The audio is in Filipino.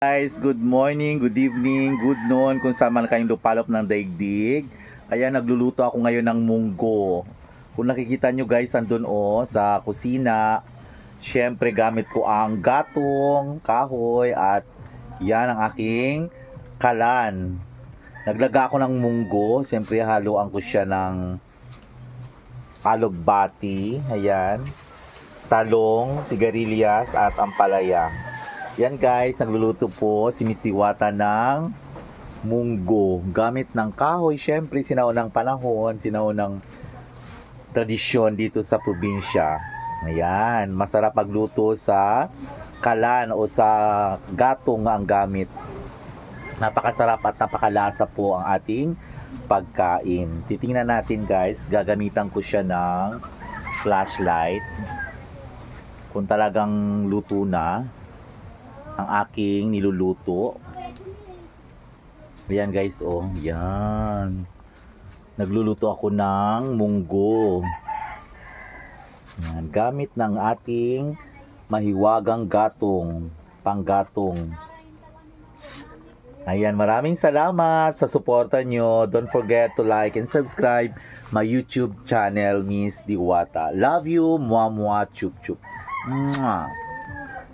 Guys, good morning, good evening, good noon kung saan man kayong lupalop ng daigdig. Kaya nagluluto ako ngayon ng munggo. Kung nakikita nyo guys, andun sa kusina. Syempre gamit ko ang gatong, kahoy at yan ang aking kalan. Naglaga ako ng munggo. Syempre haluan ko siya ng alugbati, ayan, talong, sigarilyas at ampalaya. Yan guys, nagluluto po si Miss Diwata ng munggo. Gamit ng kahoy, syempre sinaunang panahon, sinaunang tradisyon dito sa probinsya. Ayan, masarap pagluto sa kalan o sa gatong ang gamit. Napakasarap at napakalasa po ang ating pagkain. Titingnan natin guys, gagamitan ko siya ng flashlight. Kung talagang luto na ang aking niluluto. Ayan guys, oh. Yan. Nagluluto ako ng munggo. Yan. Gamit ng ating mahiwagang gatong. Panggatong. Ayan, maraming salamat sa suporta nyo. Don't forget to like and subscribe my YouTube channel, Miss Diwata. Love you, muah muah, chup chup. Mwah.